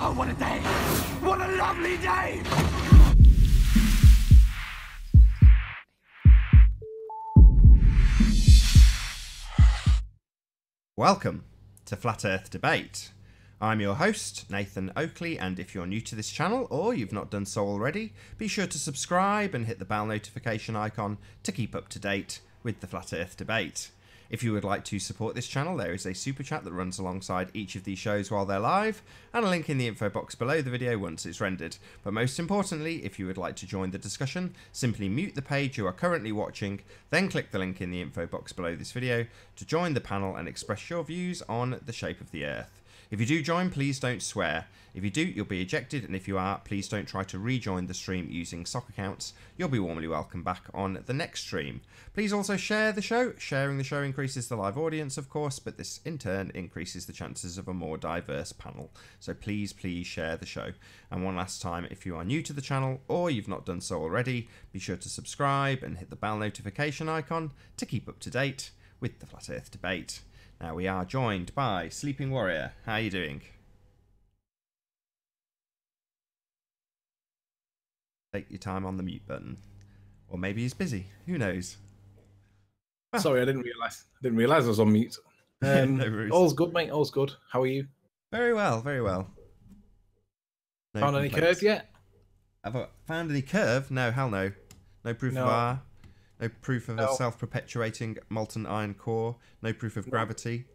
Oh, what a day! What a lovely day! Welcome to Flat Earth Debate. I'm your host, Nathan Oakley, and if you're new to this channel, or you've not done so already, be sure to subscribe and hit the bell notification icon to keep up to date with the Flat Earth Debate. If you would like to support this channel, there is a super chat that runs alongside each of these shows while they're live, and a link in the info box below the video once it's rendered. But most importantly, if you would like to join the discussion, simply mute the page you are currently watching, then click the link in the info box below this video to join the panel and express your views on the shape of the Earth. If you do join, please don't swear. If you do, you'll be ejected, and if you are, please don't try to rejoin the stream using sock accounts. You'll be warmly welcome back on the next stream. Please also share the show. Sharing the show increases the live audience, of course, but this in turn increases the chances of a more diverse panel. So please share the show. And one last time, if you are new to the channel or you've not done so already, be sure to subscribe and hit the bell notification icon to keep up to date with the Flat Earth Debate. Now we are joined by Sleeping Warrior. How are you doing? Take your time on the mute button. Or maybe he's busy. Who knows? Well, sorry, I didn't realise I was on mute. No all's good, mate. All's good. How are you? Very well, very well. No Found any curve yet? Have I found any curve? No, hell no. No proof of R. No proof of a self-perpetuating molten iron core. No proof of gravity.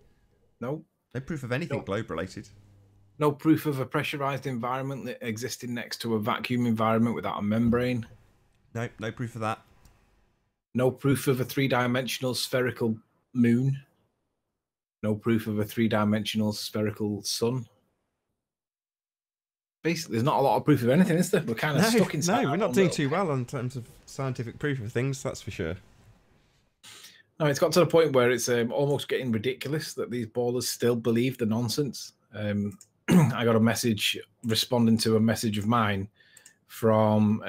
No. No proof of anything globe-related. No proof of a pressurized environment that existed next to a vacuum environment without a membrane. No, no proof of that. No proof of a three-dimensional spherical moon. No proof of a three-dimensional spherical sun. Basically, there's not a lot of proof of anything, is there? We're kind of stuck inside. No, we're not doing too well in terms of scientific proof of things, that's for sure. No, it's got to the point where it's almost getting ridiculous that these ballers still believe the nonsense. I got a message responding to a message of mine from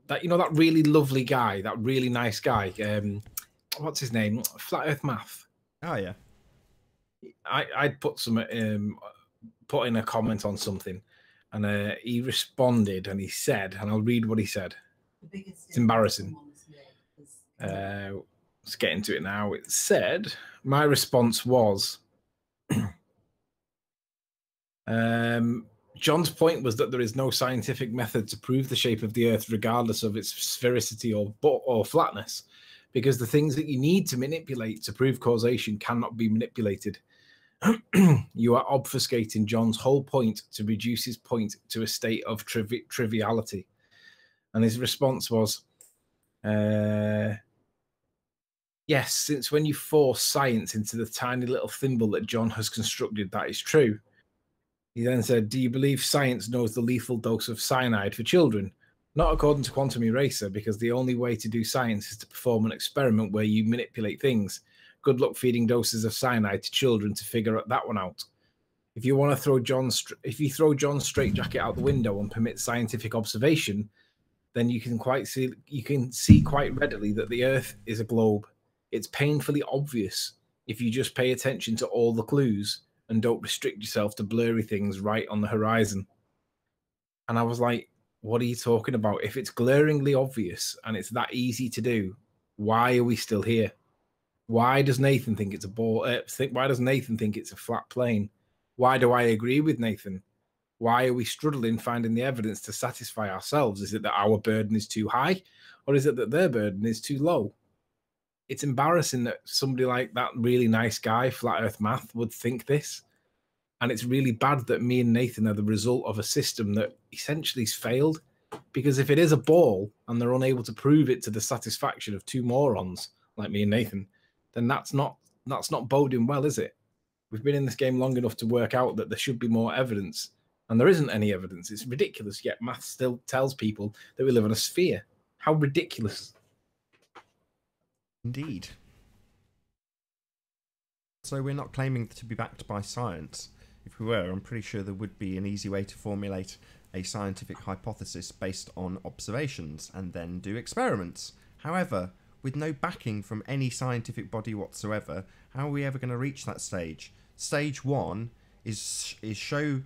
that really lovely guy, that really nice guy. What's his name? Flat Earth Math. Oh yeah. I'd put in a comment on something, and he responded and he said, and I'll read what he said. It's embarrassing. Let's get into it now. It said, my response was, John's point was that there is no scientific method to prove the shape of the Earth regardless of its sphericity or flatness, because the things that you need to manipulate to prove causation cannot be manipulated. You are obfuscating John's whole point to reduce his point to a state of triviality. And his response was, yes, since when you force science into the tiny little thimble that John has constructed, that is true. He then said, do you believe science knows the lethal dose of cyanide for children? Not according to Quantum Eraser, because the only way to do science is to perform an experiment where you manipulate things. Good luck feeding doses of cyanide to children to figure that one out. If you want to throw John's straitjacket out the window and permit scientific observation, then you can see quite readily that the Earth is a globe. It's painfully obvious if you just pay attention to all the clues and don't restrict yourself to blurry things right on the horizon. And I was like, what are you talking about? If it's glaringly obvious and it's that easy to do, why are we still here? Why does Nathan think it's a ball? Why does Nathan think it's a flat plane? Why do I agree with Nathan? Why are we struggling finding the evidence to satisfy ourselves? Is it that our burden is too high, or is it that their burden is too low? It's embarrassing that somebody like that really nice guy, Flat Earth Math, would think this. And it's really bad that me and Nathan are the result of a system that essentially has failed. Because if it is a ball and they're unable to prove it to the satisfaction of two morons like me and Nathan, then that's not boding well, is it? We've been in this game long enough to work out that there should be more evidence. And there isn't any evidence. It's ridiculous, yet math still tells people that we live on a sphere. How ridiculous. Indeed. So we're not claiming to be backed by science. If we were, I'm pretty sure there would be an easy way to formulate a scientific hypothesis based on observations and then do experiments. However, with no backing from any scientific body whatsoever, how are we ever going to reach that stage? Stage one is show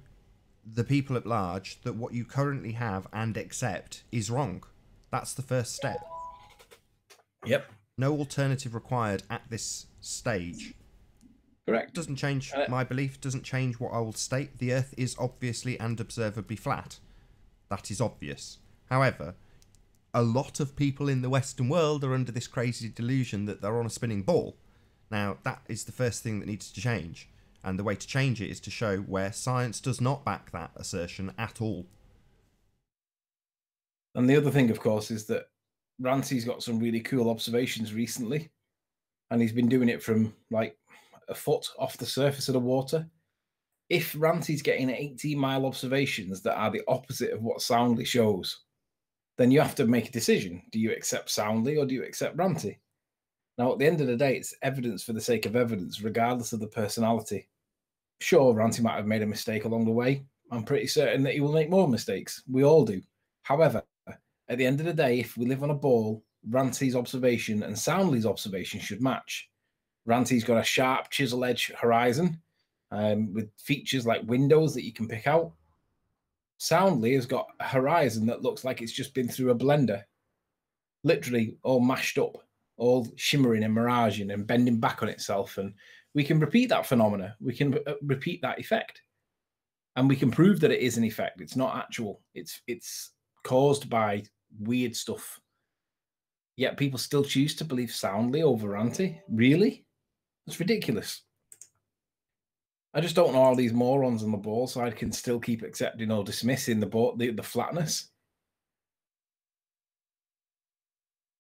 the people at large that what you currently have and accept is wrong. That's the first step. Yep. No alternative required at this stage. Correct. Doesn't change my belief, doesn't change what I will state. The Earth is obviously and observably flat. That is obvious. However, a lot of people in the Western world are under this crazy delusion that they're on a spinning ball. Now, that is the first thing that needs to change. And the way to change it is to show where science does not back that assertion at all. And the other thing, of course, is that Rancy's got some really cool observations recently. And he's been doing it from like a foot off the surface of the water. If Rancy's getting 18-mile observations that are the opposite of what Soundly shows, then you have to make a decision. Do you accept Soundly or do you accept Ranty? Now, at the end of the day, it's evidence for the sake of evidence, regardless of the personality. Sure, Ranty might have made a mistake along the way. I'm pretty certain that he will make more mistakes. We all do. However, at the end of the day, if we live on a ball, Ranty's observation and Soundly's observation should match. Ranty's got a sharp chisel edge horizon with features like windows that you can pick out. Soundly has got a horizon that looks like it's just been through a blender. Literally all mashed up, all shimmering and miraging and bending back on itself. And we can repeat that phenomena. We can repeat that effect. And we can prove that it is an effect. It's not actual. It's caused by weird stuff. Yet people still choose to believe Soundly over Ranty. Really? That's ridiculous. I just don't know how these morons on the ball side can still keep accepting or dismissing the flatness.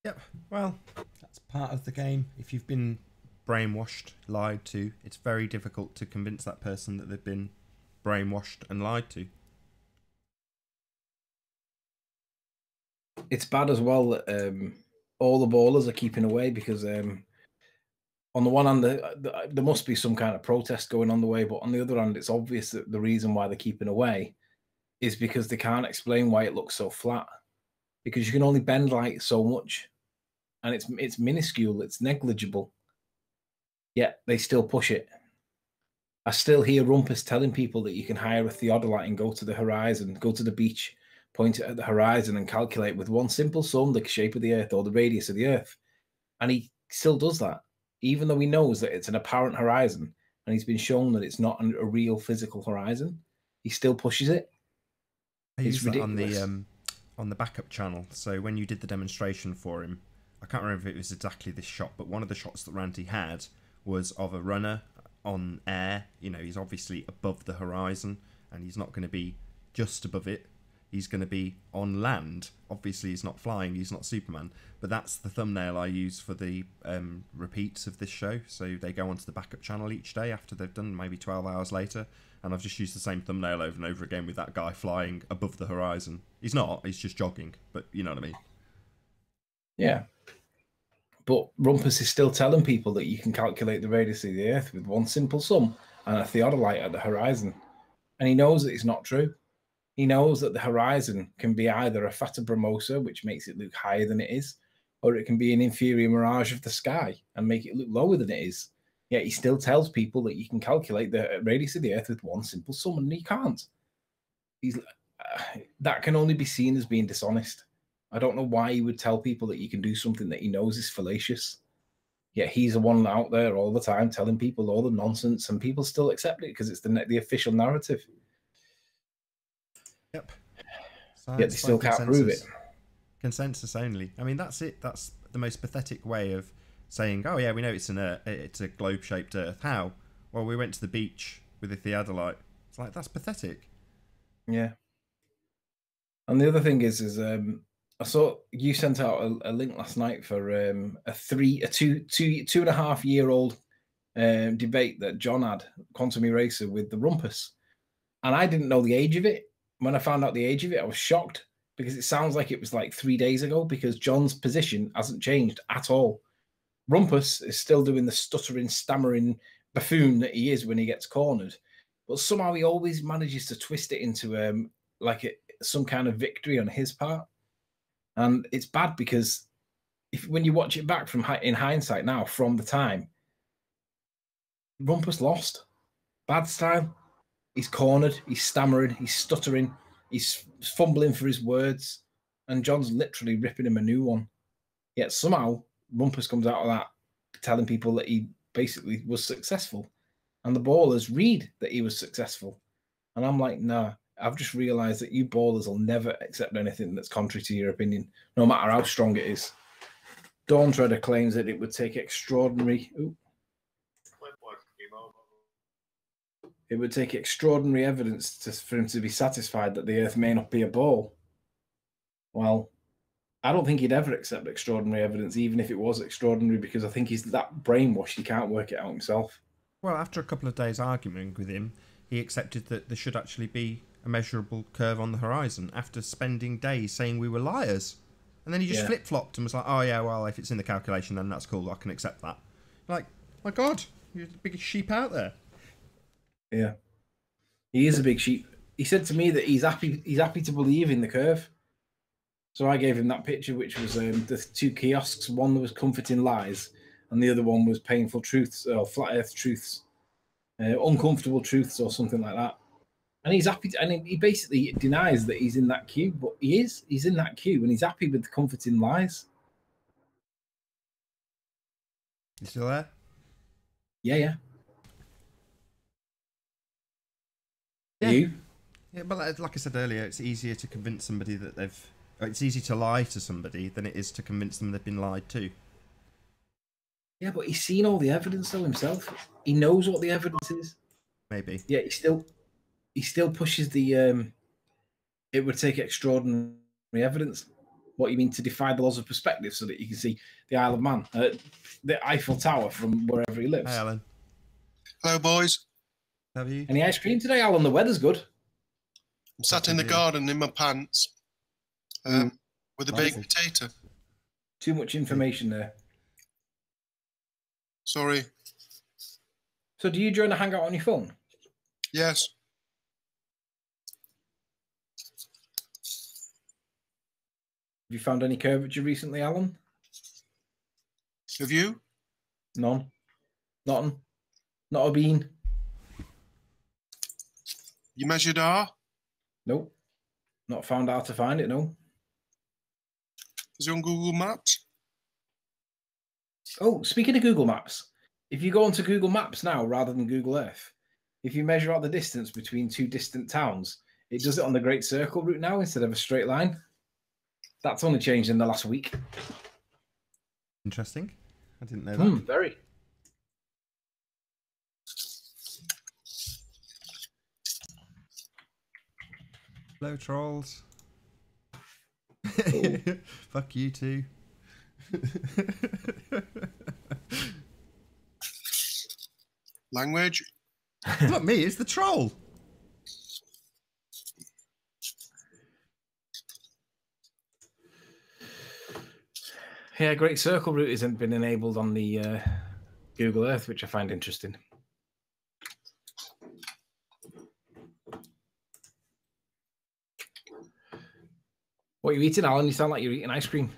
Yep, well, that's part of the game. If you've been brainwashed, lied to, it's very difficult to convince that person that they've been brainwashed and lied to. It's bad as well that all the ballers are keeping away because on the one hand, there must be some kind of protest going on the way, but on the other hand, it's obvious that the reason why they're keeping away is because they can't explain why it looks so flat. Because you can only bend light so much, and it's minuscule, it's negligible. Yet they still push it. I still hear Rumpus telling people that you can hire a theodolite and go to the horizon, go to the beach, point it at the horizon, and calculate with one simple sum the shape of the Earth or the radius of the Earth, and he still does that. Even though he knows that it's an apparent horizon and he's been shown that it's not a real physical horizon, he still pushes it. It's ridiculous. On the backup channel. So when you did the demonstration for him, I can't remember if it was exactly this shot, but one of the shots that Ranty had was of a runner on air. You know, he's obviously above the horizon and he's not going to be just above it. He's going to be on land. Obviously, he's not flying. He's not Superman. But that's the thumbnail I use for the repeats of this show. So they go onto the backup channel each day after they've done, maybe 12 hours later. And I've just used the same thumbnail over and over again with that guy flying above the horizon. He's not. He's just jogging. But you know what I mean? Yeah. But Rumpus is still telling people that you can calculate the radius of the Earth with one simple sum and a theodolite at the horizon. And he knows that it's not true. He knows that the horizon can be either a fata bromosa, which makes it look higher than it is, or it can be an inferior mirage of the sky and make it look lower than it is. Yet he still tells people that you can calculate the radius of the Earth with one simple sum, and he can't. That can only be seen as being dishonest. I don't know why he would tell people that you can do something that he knows is fallacious. Yet he's the one out there all the time telling people all the nonsense, and people still accept it because it's the official narrative. Yep. Yet they still can't prove it. Consensus only. I mean, that's it. That's the most pathetic way of saying, oh yeah, we know it's a globe-shaped Earth. How? Well, we went to the beach with a theodolite. It's like, that's pathetic. Yeah. And the other thing is I saw you sent out a link last night for a 2.5-year-old debate that John had, Quantum Eraser, with the Rumpus. And I didn't know the age of it. When I found out the age of it, I was shocked because it sounds like it was like 3 days ago because John's position hasn't changed at all. Rumpus is still doing the stuttering, stammering buffoon that he is when he gets cornered. But somehow he always manages to twist it into some kind of victory on his part. And it's bad because when you watch it back in hindsight now, from the time, Rumpus lost. Bad style. He's cornered. He's stammering. He's stuttering. He's fumbling for his words. And John's literally ripping him a new one. Yet somehow, Rumpus comes out of that telling people that he basically was successful. And the ballers read that he was successful. And I'm like, nah, I've just realised that you ballers will never accept anything that's contrary to your opinion, no matter how strong it is. Dawn Treader claims that it would take extraordinary... It would take extraordinary evidence for him to be satisfied that the Earth may not be a ball. Well, I don't think he'd ever accept extraordinary evidence, even if it was extraordinary, because I think he's that brainwashed he can't work it out himself. Well, after a couple of days arguing with him, he accepted that there should actually be a measurable curve on the horizon after spending days saying we were liars. And then he just flip-flopped and was like, oh yeah, well, if it's in the calculation, then that's cool, I can accept that. Like, my God, you're the biggest sheep out there. Yeah. He is a big sheep. He said to me that he's happy to believe in the curve. So I gave him that picture, which was the two kiosks. One was comforting lies, and the other one was painful truths, or flat earth truths, uncomfortable truths, or something like that. And he's happy, and he basically denies that he's in that queue, but he is. He's in that queue, and he's happy with the comforting lies. You still there? Yeah. You? Yeah, but like I said earlier, it's easier to convince somebody that they've... It's easy to lie to somebody than it is to convince them they've been lied to. Yeah, but he's seen all the evidence though himself. He knows what the evidence is. Maybe. Yeah, he still pushes the it would take extraordinary evidence. What you mean, to defy the laws of perspective so that you can see the Isle of Man, the Eiffel Tower from wherever he lives. Hey, Alan. Hello, boys. Have you? Any ice cream today, Alan? The weather's good. I'm sat in the garden in my pants with a baked potato. Too much information there. Sorry. So do you join a hangout on your phone? Yes. Have you found any curvature recently, Alan? Have you? None. Nothing. Not a bean. You measured R? Nope. Not found out to find it, no. Is it on Google Maps? Oh, speaking of Google Maps, if you go onto Google Maps now rather than Google Earth, if you measure out the distance between two distant towns, it does it on the Great Circle route now instead of a straight line. That's only changed in the last week. Interesting. I didn't know that. Very. Hello, trolls. Fuck you too. Language? Not me, it's the troll. Yeah, Great Circle route hasn't been enabled on the Google Earth, which I find interesting. What are you eating, Alan? You sound like you're eating ice cream.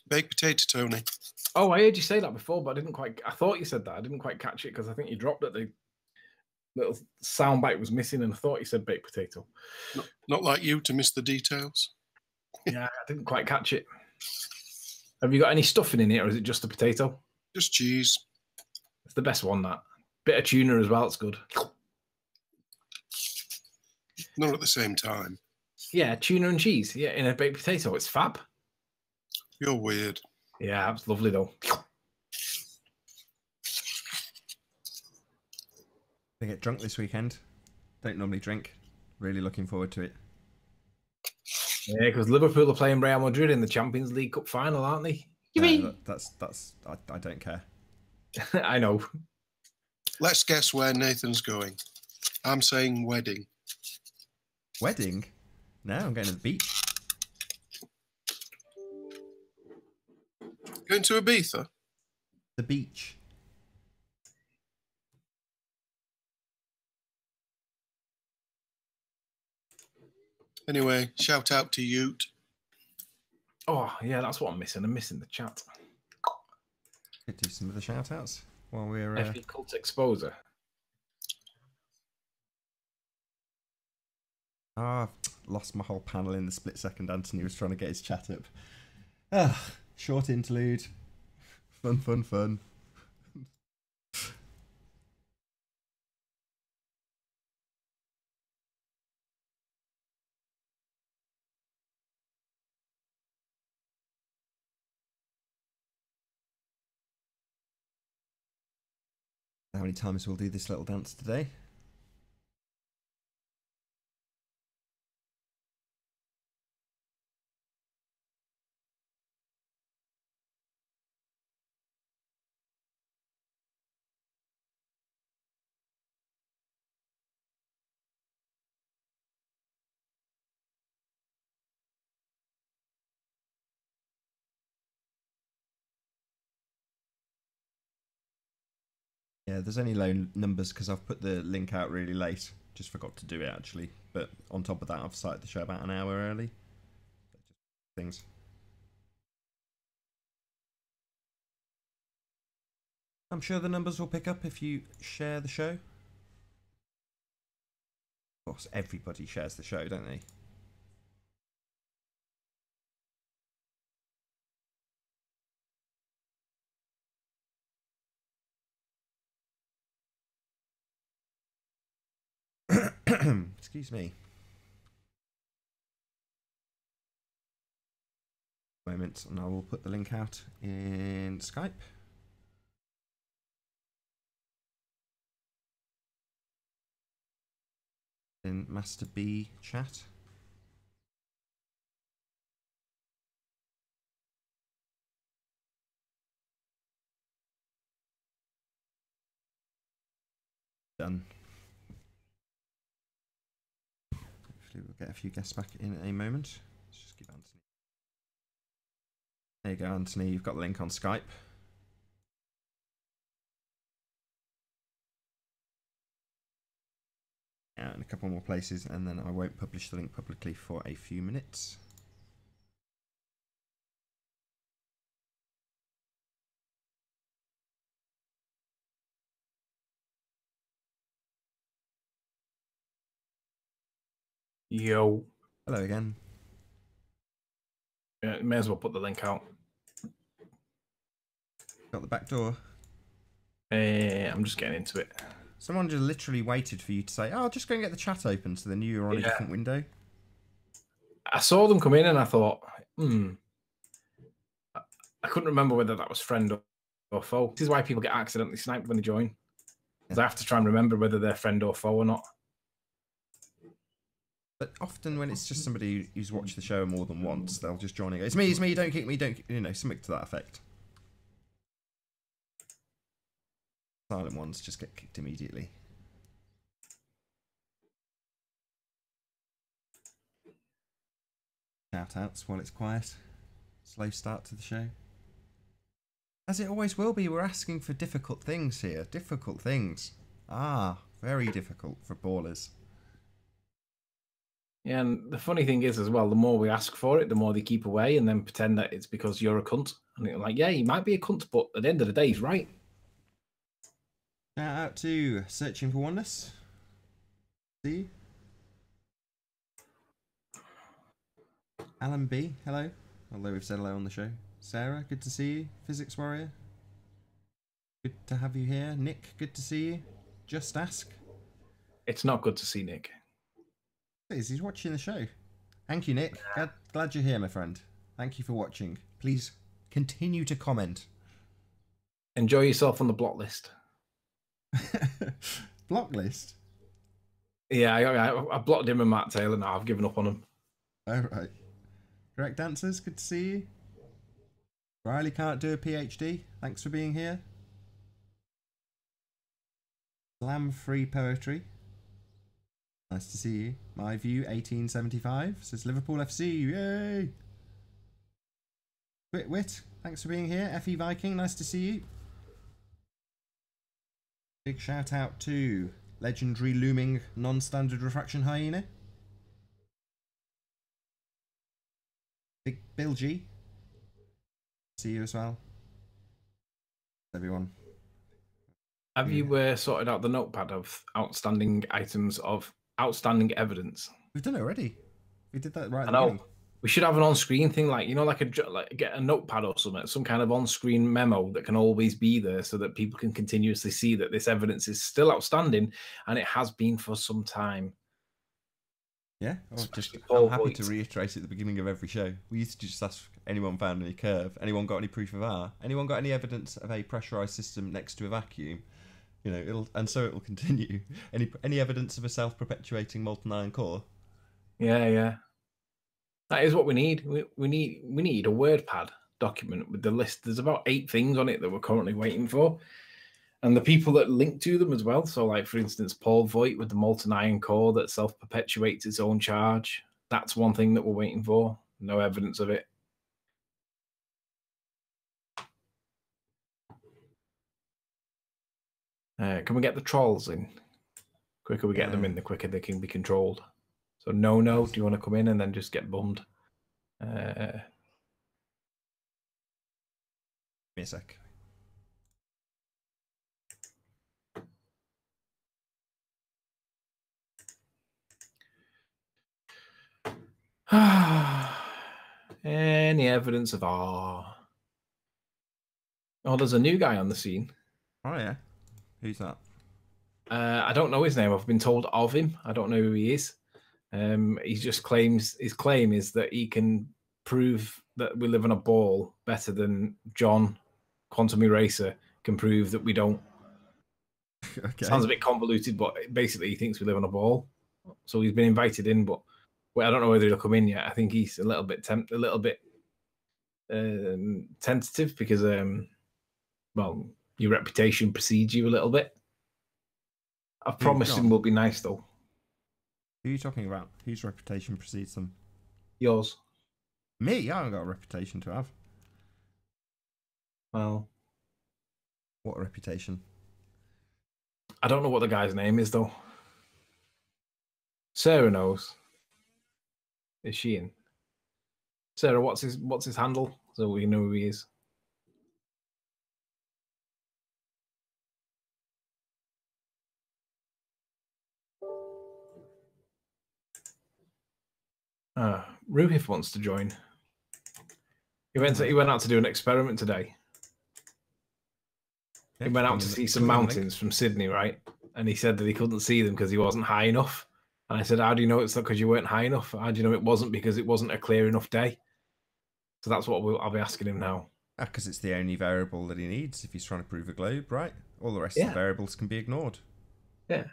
Baked potato, Tony. Oh, I heard you say that before, but I didn't quite... I thought you said that. I didn't quite catch it because I think you dropped it. The little sound bite was missing, and I thought you said baked potato. Not like you to miss the details. Yeah, I didn't quite catch it. Have you got any stuffing in it, or is it just a potato? Just cheese. It's the best one, that. Bit of tuna as well, it's good. Not at the same time. Yeah, tuna and cheese. Yeah, in a baked potato. It's fab. You're weird. Yeah, it's lovely, though. I get drunk this weekend. Don't normally drink. Really looking forward to it. Yeah, because Liverpool are playing Real Madrid in the Champions League Cup final, aren't they? I don't care. I know. Let's guess where Nathan's going. I'm saying wedding. Wedding? No, I'm going to the beach. Going to Ibiza? The beach. Anyway, shout out to Ute. Oh, yeah, that's what I'm missing. I'm missing the chat. Could do some of the shout outs while we're... FE Cult Exposer. Ah, I've lost my whole panel in the split second Anthony was trying to get his chat up. Ah, short interlude. Fun, fun, fun. How many times we'll do this little dance today? Yeah, there's only low numbers because I've put the link out really late. Just forgot to do it actually. But on top of that, I've started the show about an hour early. Things. I'm sure the numbers will pick up if you share the show. Of course, everybody shares the show, don't they? Excuse me. Moment, and I will put the link out in Skype. In Master B chat. Done. Hopefully we'll get a few guests back in a moment. Let's just give Anthony. There you go, Anthony. You've got the link on Skype. And a couple more places, and then I won't publish the link publicly for a few minutes. Yo. Hello again. Yeah, may as well put the link out. Got the back door. I'm just getting into it. Someone just literally waited for you to say, "Oh, just go and get the chat open," so they knew you were on a different window. I saw them come in and I thought, I couldn't remember whether that was friend or foe. This is why people get accidentally sniped when they join. Because I have to try and remember whether they're friend or foe or not. But often when it's just somebody who's watched the show more than once, they'll just join and go, it's me, don't kick me, you know, something to that effect. Silent ones just get kicked immediately. Shout outs while it's quiet. Slow start to the show. As it always will be, we're asking for difficult things here. Difficult things. Ah, very difficult for ballers. Yeah, and the funny thing is as well, the more we ask for it, the more they keep away and then pretend that it's because you're a cunt. And you're like, yeah, he might be a cunt, but at the end of the day, he's right. Shout out to Searching for Oneness. See you. Alan B, hello. Although we've said hello on the show. Sarah, good to see you. Physics Warrior, good to have you here. Nick, good to see you. Just Ask. It's not good to see Nick. He's watching the show. Thank you, Nick. Glad you're here, my friend. Thank you for watching. Please continue to comment. Enjoy yourself on the block list. Block list? Yeah, I blocked him and Matt Taylor now. I've given up on him. Oh, right. Correct answers, good to see you. Riley can't do a PhD. Thanks for being here. Slam Free Poetry. Nice to see you. My View 1875 says Liverpool FC. Yay! Wit, thanks for being here. FE Viking, nice to see you. Big shout out to legendary looming non-standard refraction hyena. Big Bill G. See you as well. Everyone. Have you sorted out the notepad of outstanding items of outstanding evidence? We've done it already. We did that right at I the know. beginning. We should have an on-screen thing, like like get a notepad or something, some kind of on-screen memo that can always be there, so that people can continuously see that this evidence is still outstanding, and it has been for some time. Yeah, I'm Paul happy to Voigt. reiterate at the beginning of every show. We used to just ask anyone found any curve, anyone got any proof of R, anyone got any evidence of a pressurized system next to a vacuum. You know, it'll continue. Any evidence of a self-perpetuating molten iron core? Yeah. That is what we need. We need a WordPad document with the list. There's about 8 things on it that we're currently waiting for, and the people that link to them as well. So, like for instance, Paul Voigt with the molten iron core that self-perpetuates its own charge. That's one thing that we're waiting for. No evidence of it. Can we get the trolls in? The quicker we get them in, the quicker they can be controlled. So no, do you want to come in and then just get bummed? Give me a sec. Any evidence of R? Oh, there's a new guy on the scene. Oh yeah, who's that? I don't know his name. I've been told of him. I don't know who he is. He just claims, his claim is that he can prove that we live on a ball better than John, Quantum Eraser, can prove that we don't. Okay. Sounds a bit convoluted, but basically he thinks we live on a ball. So he's been invited in, but I don't know whether he'll come in yet. I think he's a little bit tentative because, well, your reputation precedes you a little bit. I've promised him we'll be nice, though. Who are you talking about? Whose reputation precedes them? Yours. Me? I haven't got a reputation to have. Well, what reputation? I don't know what the guy's name is, though. Sarah knows. Is she in? Sarah, what's his handle? So we know who he is. Ruhif wants to join. He went out to do an experiment today. He went out to see some mountains from Sydney, right? And he said that he couldn't see them because he wasn't high enough. And I said, how do you know it's not because you weren't high enough? How do you know it wasn't because it wasn't a clear enough day? So that's what I'll be asking him now. Because it's the only variable that he needs if he's trying to prove a globe, right? All the rest of the variables can be ignored. Yeah.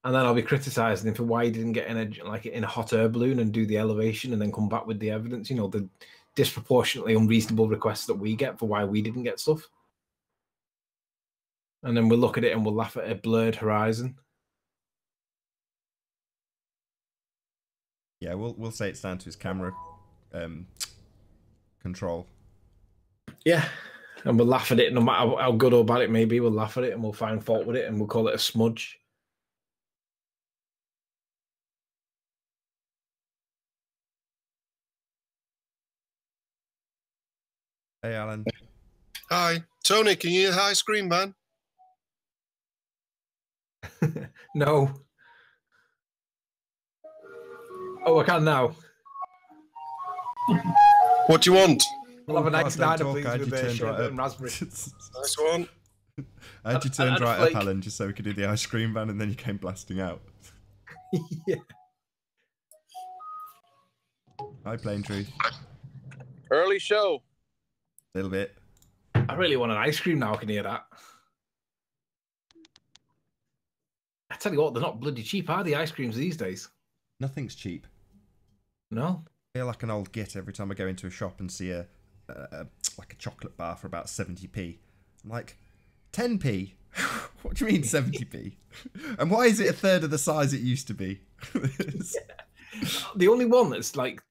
And then I'll be criticising him for why he didn't get in a hot air balloon and do the elevation and then come back with the evidence. You know, the disproportionately unreasonable requests that we get for why we didn't get stuff. And then we'll look at it and we'll laugh at a blurred horizon. Yeah, we'll say it's down to his camera control. Yeah, and we'll laugh at it no matter how good or bad it may be. We'll laugh at it and we'll find fault with it and we'll call it a smudge. Hey, Alan. Hi. Tony, can you hear the high screen, man? No. Oh, I can now. What do you want? I'll have a nice diner, please, with sherbet and raspberry. Nice one. I had you turned right up, Alan, just so we could do the ice cream van, and then you came blasting out. Yeah. Hi, Plain Truth. Early show. A little bit. I really want an ice cream now. I can hear that. I tell you what, they're not bloody cheap, are the ice creams these days? Nothing's cheap. No. I feel like an old git every time I go into a shop and see like a chocolate bar for about 70p. I'm like, 10p? What do you mean 70p? And why is it a third of the size it used to be? The only one that's like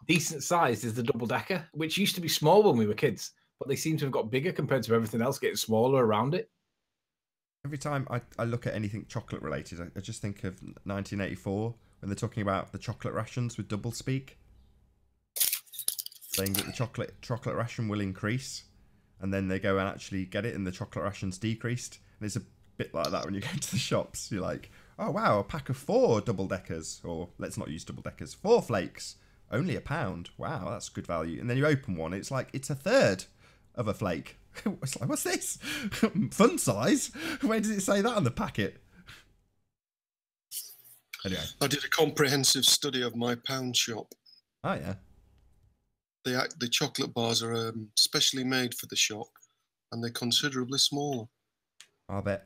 decent sized is the double decker, which used to be small when we were kids, but they seem to have got bigger compared to everything else getting smaller around it. Every time I look at anything chocolate related, I just think of 1984 when they're talking about the chocolate rations with double speak, saying that the chocolate ration will increase, and then they go and actually get it and the chocolate ration's decreased. And it's a bit like that when you go to the shops. You're like, Oh wow, a pack of 4 double deckers, or let's not use double deckers. 4 flakes, only £1. Wow, that's good value. And then you open one, it's like it's a third of a flake. It's like, what's this? Fun size? Where does it say that on the packet? Anyway, I did a comprehensive study of my pound shop. oh yeah. The chocolate bars are specially made for the shop, and they're considerably smaller. I'll bet.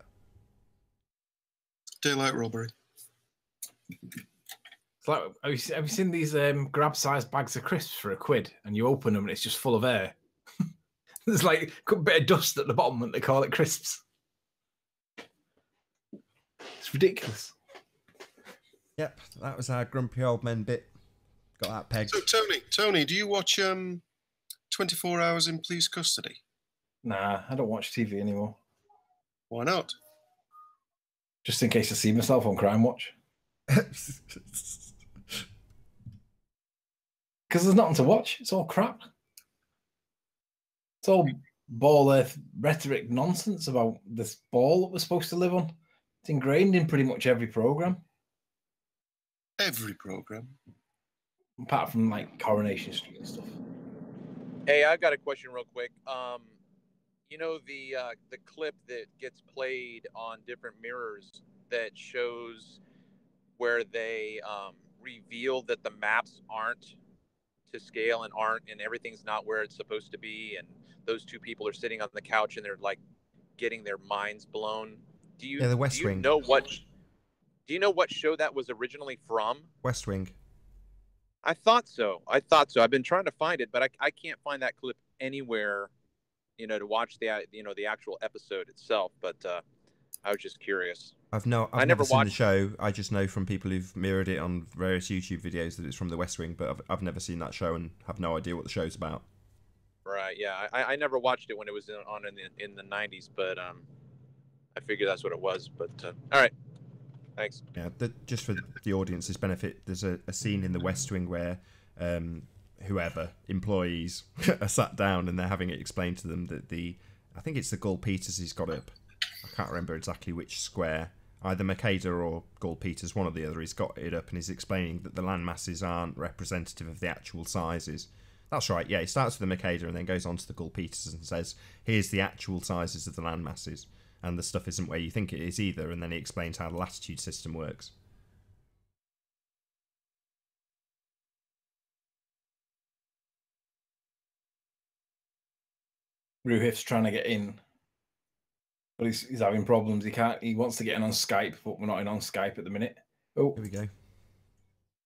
Daylight robbery. It's like, have you seen these grab-sized bags of crisps for £1, and you open them and it's just full of air? There's like a bit of dust at the bottom, and they call it crisps. It's ridiculous. Yep, that was our grumpy old men bit. Got that pegged. So Tony, do you watch 24 Hours in Police Custody? Nah, I don't watch TV anymore. Why not? Just in case I see myself on Crime Watch. Because there's nothing to watch. It's all crap. It's all ball-earth rhetoric nonsense about this ball that we're supposed to live on. It's ingrained in pretty much every program. Every program. Apart from like Coronation Street and stuff. Hey, I got a question real quick. You know the clip that gets played on different mirrors that shows where they reveal that the maps aren't to scale and everything's not where it's supposed to be, and those two people are sitting on the couch and they're like getting their minds blown. The West Wing. Do you know what show that was originally from? West Wing. I thought so. I've been trying to find it, but I can't find that clip anywhere, to watch the actual episode itself. But I was just curious. I've never seen the show. I just know from people who've mirrored it on various YouTube videos that it's from the West Wing, but I've never seen that show and have no idea what the show's about. Right. Yeah. I never watched it when it was on in the 90s, but I figured that's what it was. But all right. Thanks. Yeah. Just for the audience's benefit, there's a scene in the West Wing where whoever employees are sat down and they're having it explained to them that I think it's the Gull Peters he's got up. I can't remember exactly which square. Either Makeda or Gull Peters, one or the other, he's got it up and he's explaining that the land masses aren't representative of the actual sizes. That's right, yeah, he starts with the Makeda and then goes on to the Gull Peters and says, here's the actual sizes of the land masses, and the stuff isn't where you think it is either, and then he explains how the latitude system works. Ruhif's trying to get in, but he's having problems. He wants to get in on Skype, but we're not in on Skype at the minute. Oh, here we go.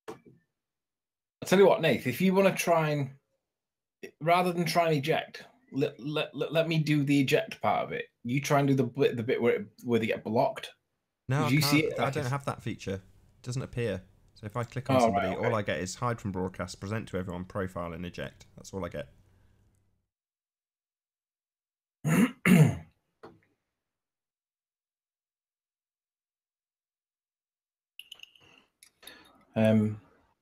I'll tell you what, Nath, if you want to try and, rather than try and eject, let me do the eject part of it. You try and do the bit where they get blocked. No, you see it? I don't have that feature. It doesn't appear. So if I click on somebody, all I get is hide from broadcast, present to everyone, profile, and eject. That's all I get.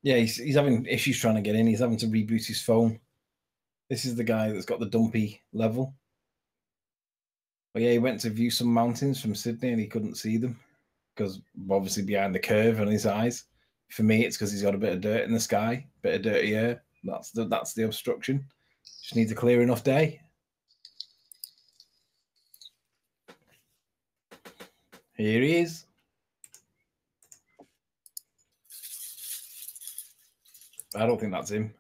Yeah, he's having issues trying to get in. He's having to reboot his phone. This is the guy that's got the dumpy level. But yeah, he went to view some mountains from Sydney and he couldn't see them because obviously behind the curve on his eyes. For me, it's because he's got a bit of dirt in the sky, bit of dirty air. That's the obstruction. Just needs a clear enough day. Here he is. I don't think that's him.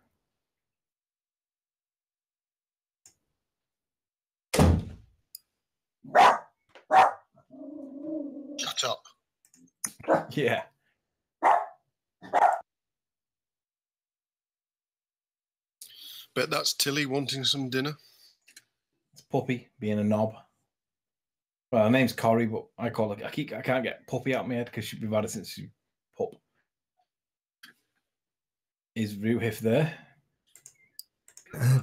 Shut up. Yeah. Bet that's Tilly wanting some dinner. It's Puppy being a knob. Well, her name's Corrie, but I call her. I can't get Puppy out of my head because we've had it since she pup. Is Ruhif there?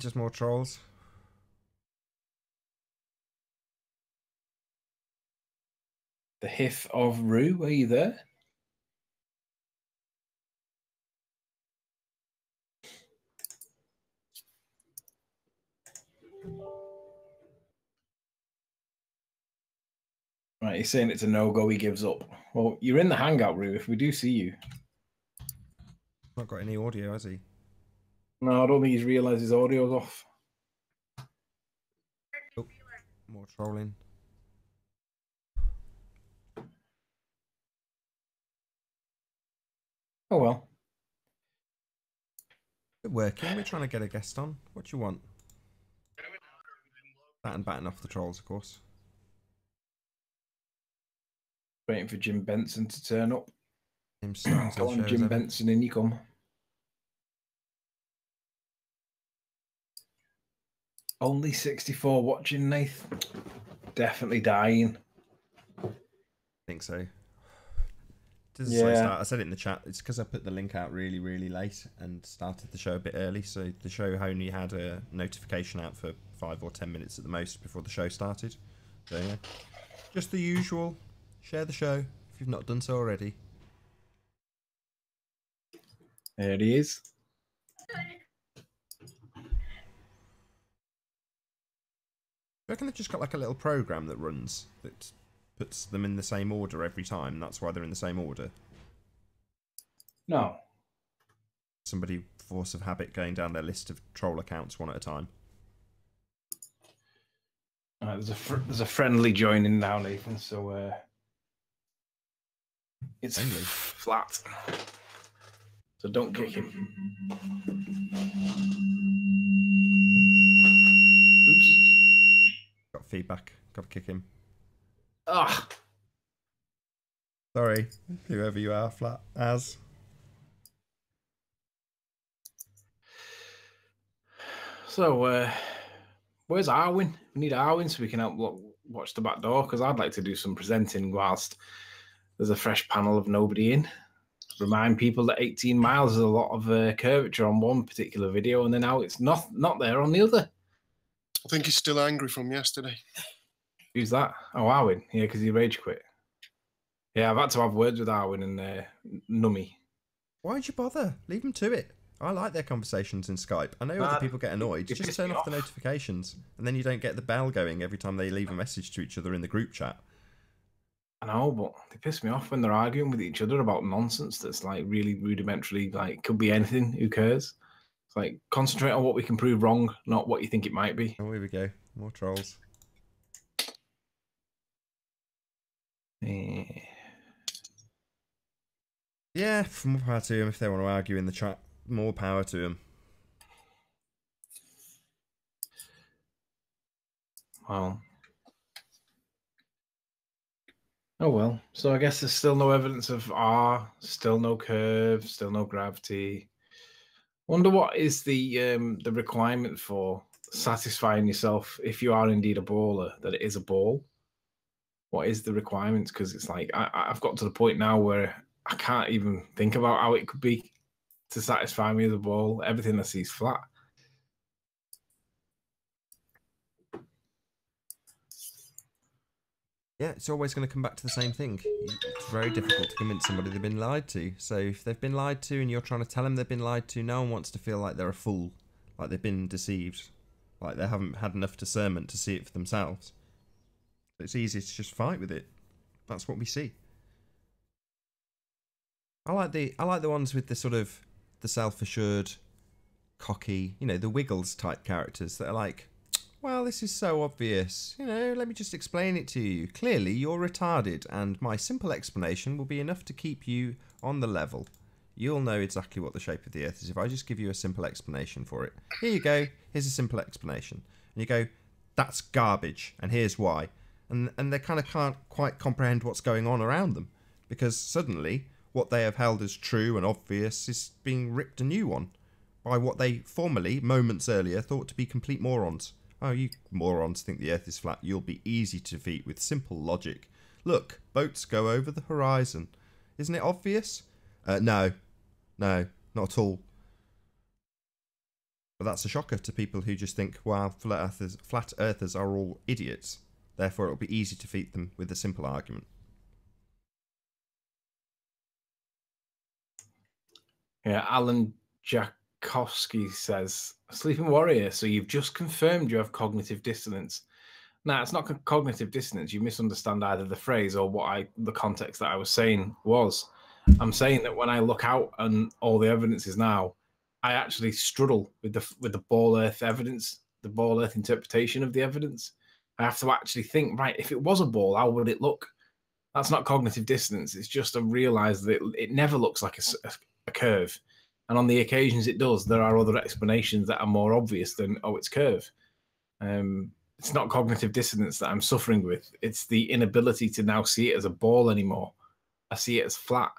Just more trolls. The Hif of Rue, are you there? Right, he's saying it's a no-go, he gives up. Well, you're in the hangout room if we do see you. Not got any audio, has he? No, I don't think he's realised his audio's off. Oh, more trolling. Oh well. We're working, we're trying to get a guest on. What do you want? That and batting off the trolls, of course. Waiting for Jim Benson to turn up. Him starting Come on, Jim Benson, in you come. Only 64 watching, Nath. Definitely dying. I think so. This is Yeah. a slow start. I said it in the chat. It's because I put the link out really, really late and started the show a bit early. So the show only had a notification out for 5 or 10 minutes at the most before the show started. So yeah, just the usual. Share the show if you've not done so already. There he is. I reckon they've just got like a little program that runs that puts them in the same order every time. That's why they're in the same order. No. Somebody, force of habit, going down their list of troll accounts one at a time. There's a friendly joining now, Nathan. So it's Friendly? flat. So don't kick him. Oops. Got feedback. Got to kick him. Ah. Sorry, whoever you are, flat as. So where's Arwin? We need Arwin so we can help watch the back door, because I'd like to do some presenting whilst there's a fresh panel of nobody in. Remind people that 18 miles is a lot of curvature on one particular video, and then now it's not there on the other. I think he's still angry from yesterday. Who's that? Oh, Arwin. Yeah, because he rage quit. Yeah, I've had to have words with Arwin and Nummy. Why'd you bother? Leave them to it. I like their conversations in Skype. I know other people get annoyed. Just turn off the notifications, and then you don't get the bell going every time they leave a message to each other in the group chat. I know, but they piss me off when they're arguing with each other about nonsense that's like really rudimentary, like could be anything, who cares? It's like, concentrate on what we can prove wrong, not what you think it might be. Oh, here we go. More trolls. Yeah, more power to them if they want to argue in the chat. More power to them. Well. Oh well. So I guess there's still no evidence of R, still no curve, still no gravity. Wonder what is the requirement for satisfying yourself if you are indeed a baller that it is a ball. What is the requirements? Because it's like I've got to the point now where I can't even think about how it could be to satisfy me as a ball. Everything I see is flat. Yeah, it's always going to come back to the same thing. It's very difficult to convince somebody they've been lied to. So if they've been lied to and you're trying to tell them they've been lied to, no one wants to feel like they're a fool, like they've been deceived, like they haven't had enough discernment to see it for themselves. It's easy to just fight with it. That's what we see. I like the ones with the sort of the self-assured, cocky, you know, the Wiggles type characters that are like, well, this is so obvious. You know, let me just explain it to you. Clearly, you're retarded, and my simple explanation will be enough to keep you on the level. You'll know exactly what the shape of the Earth is if I just give you a simple explanation for it. Here you go. Here's a simple explanation. And you go, that's garbage, and here's why. And they kind of can't quite comprehend what's going on around them, because suddenly what they have held as true and obvious is being ripped a new one by what they formerly, moments earlier, thought to be complete morons. Oh, you morons think the Earth is flat. You'll be easy to defeat with simple logic. Look, boats go over the horizon. Isn't it obvious? No, not at all. But that's a shocker to people who just think, well, flat earthers are all idiots. Therefore, it'll be easy to defeat them with a simple argument. Yeah, Alan Jakowski says, Sleeping Warrior, so you've just confirmed you have cognitive dissonance. No, it's not cognitive dissonance. You misunderstand either the phrase or the context that I was saying was. I'm saying that when I look out and all the evidence is now, I actually struggle with the ball earth evidence, the ball earth interpretation of the evidence. I have to actually think, right, if it was a ball, how would it look? That's not cognitive dissonance. It's just to realize that it never looks like a curve. And on the occasions it does, there are other explanations that are more obvious than, oh, it's curve. It's not cognitive dissonance that I'm suffering with. It's the inability to now see it as a ball anymore. I see it as flat.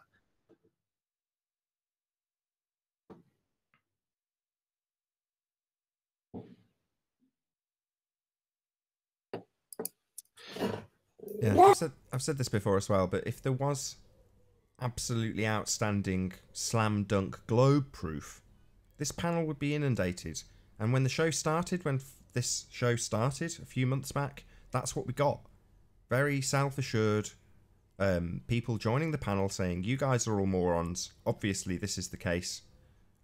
Yeah, I've said this before as well, but if there was absolutely outstanding slam dunk globe proof, this panel would be inundated. And when the show started, this show started a few months back, that's what we got. Very self-assured people joining the panel saying, you guys are all morons, obviously this is the case,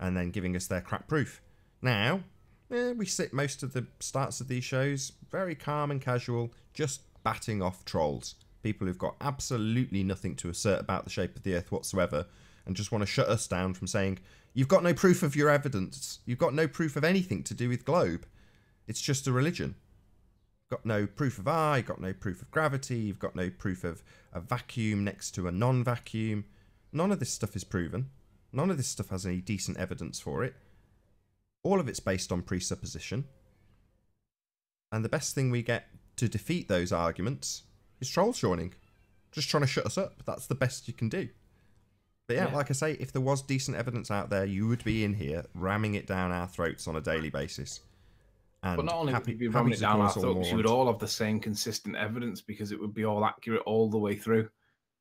and then giving us their crap proof. Now, we sit most of the starts of these shows very calm and casual, just batting off trolls. People who've got absolutely nothing to assert about the shape of the Earth whatsoever, and just want to shut us down from saying, you've got no proof of your evidence. You've got no proof of anything to do with globe. It's just a religion. Got no proof of eye, got no proof of gravity, you've got no proof of a vacuum next to a non-vacuum. None of this stuff is proven. None of this stuff has any decent evidence for it. All of it's based on presupposition. And the best thing we get to defeat those arguments is trolls joining. Just trying to shut us up. That's the best you can do. But yeah, like I say, if there was decent evidence out there, you would be in here ramming it down our throats on a daily basis. And but not only would you be ramming it down our throats, you would all have the same consistent evidence because it would be all accurate all the way through.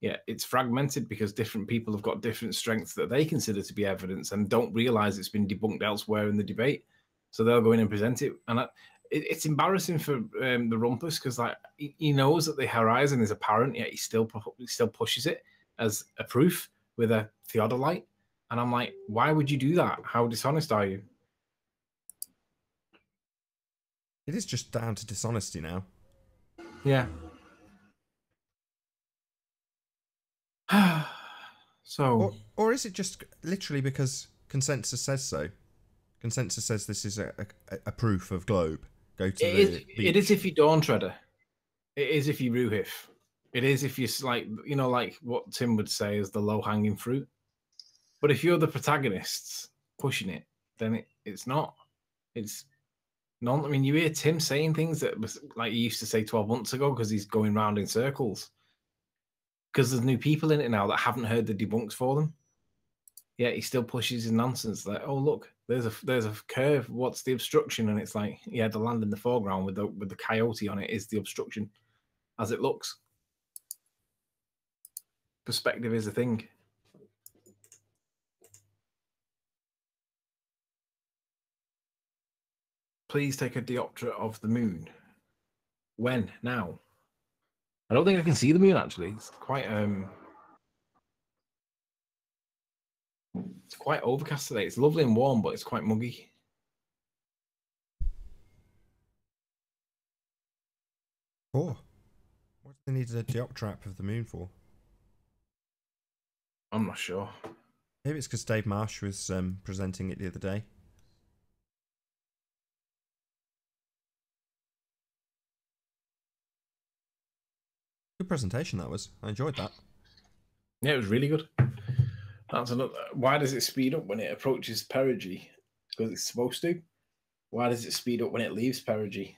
Yeah, it's fragmented because different people have got different strengths that they consider to be evidence and don't realize it's been debunked elsewhere in the debate. So they'll go in and present it. And it's embarrassing for the Rumpus because like he knows that the horizon is apparent, yet he still pushes it as a proof with a theodolite. And I'm like, why would you do that? How dishonest are you? It is just down to dishonesty now. Yeah. So, or is it just literally because consensus says so? Consensus says this is a proof of globe. Go to the beach. It is if you Dawn Treader. It is if you Ruhif. It is if you like, you know, like what Tim would say is the low hanging fruit. But if you're the protagonists pushing it, then it's not. It's not. I mean, you hear Tim saying things that was like he used to say 12 months ago because he's going round in circles. Because there's new people in it now that haven't heard the debunks for them. Yeah, he still pushes his nonsense. Like, oh look, there's a curve. What's the obstruction? And it's like, yeah, the land in the foreground with the coyote on it is the obstruction, as it looks. Perspective is a thing. Please take a diopter of the moon. When? Now? I don't think I can see the moon actually. It's quite overcast today. It's lovely and warm, but it's quite muggy. What do they need a diopter of the moon for? I'm not sure. Maybe it's because Dave Marsh was presenting it the other day. Good presentation that was. I enjoyed that. Yeah, it was really good. That's another. Why does it speed up when it approaches perigee? Because it's supposed to. Why does it speed up when it leaves perigee?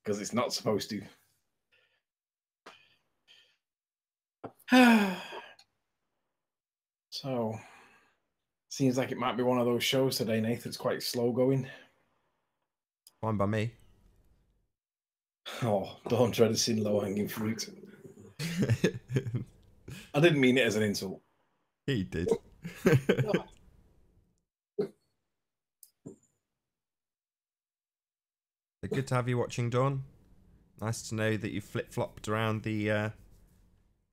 Because it's not supposed to. So, seems like it might be one of those shows today, Nathan. It's quite slow going. Fine by me. Oh, don't try to sing low-hanging fruit. I didn't mean it as an insult. He did. Good to have you watching, Dawn. Nice to know that you flip-flopped around the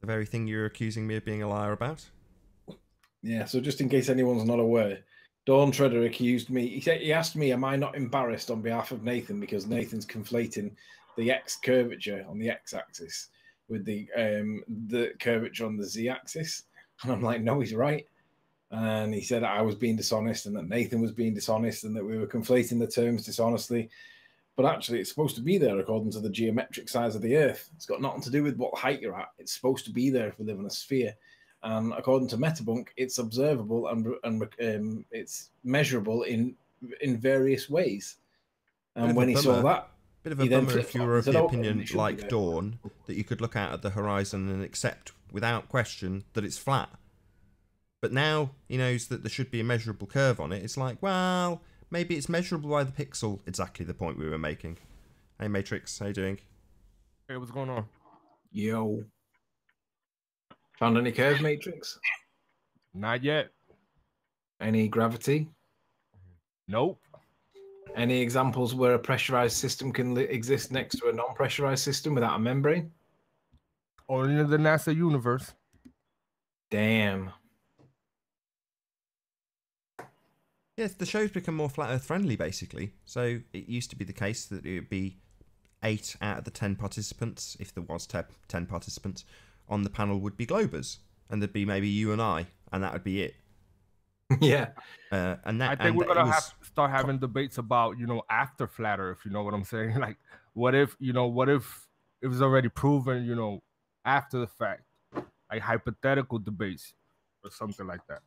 very thing you're accusing me of being a liar about. Yeah, so just in case anyone's not aware, Dawn Treader accused me. He asked me, am I not embarrassed on behalf of Nathan because Nathan's conflating the X curvature on the X-axis with the curvature on the Z-axis. And I'm like, no, he's right. And he said I was being dishonest and that Nathan was being dishonest and that we were conflating the terms dishonestly. But actually, it's supposed to be there according to the geometric size of the Earth. It's got nothing to do with what height you're at. It's supposed to be there if we live in a sphere. And according to Metabunk, it's observable and it's measurable in various ways. And when he saw that, bit of a bummer if you were of the opinion, like Dawn, that you could look out at the horizon and accept without question that it's flat. But now he knows that there should be a measurable curve on it. It's like, well, maybe it's measurable by the pixel. Exactly the point we were making. Hey, Matrix, how you doing? Hey, what's going on? Yo. Found any curve, Matrix? Not yet. Any gravity? Nope. Any examples where a pressurized system can exist next to a non-pressurized system without a membrane? Only in the NASA universe. Damn. Yes, the show's become more flat Earth friendly, basically. So it used to be the case that it would be 8 out of the 10 participants, if there was 10 participants, on the panel would be Globers. And there'd be maybe you and I, and that would be it. Yeah. And that, I think we're going to have to start having debates about, after flat Earth, you know what I'm saying? Like, what if it was already proven, after the fact? Like hypothetical debates or something like that.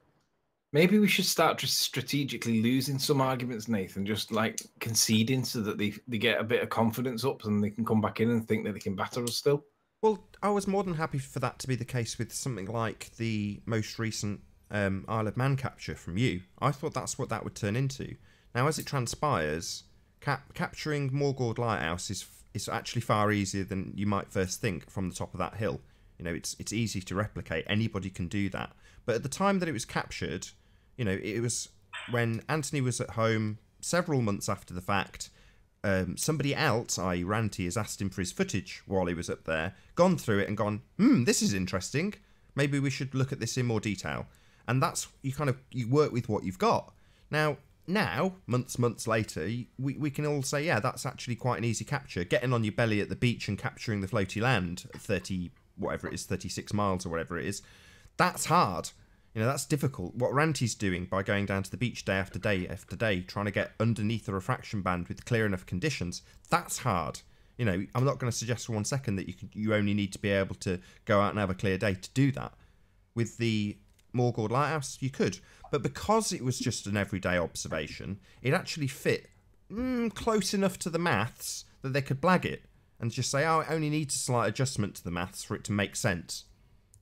Maybe we should start just strategically losing some arguments, Nathan, just like conceding so that they get a bit of confidence up and they can come back in and think that they can batter us still. Well, I was more than happy for that to be the case with something like the most recent Isle of Man capture from you. I thought that's what that would turn into. Now, as it transpires, capturing Morgord Lighthouse is actually far easier than you might first think from the top of that hill. It's easy to replicate. Anybody can do that. But at the time that it was captured, it was when Anthony was at home several months after the fact. Somebody else, i.e. Ranty, has asked him for his footage while he was up there, gone through it and gone, this is interesting. Maybe we should look at this in more detail. And that's, you work with what you've got. Now, months later, we can all say, yeah, that's actually quite an easy capture. Getting on your belly at the beach and capturing the floaty land at 36 miles or whatever it is, that's hard. That's difficult. What Ranty's doing by going down to the beach day after day after day, trying to get underneath the refraction band with clear enough conditions, that's hard. I'm not going to suggest for 1 second that you only need to be able to go out and have a clear day to do that. With the Morgord Lighthouse, you could. But because it was just an everyday observation, it actually fit close enough to the maths that they could blag it and just say, oh, it only needs a slight adjustment to the maths for it to make sense.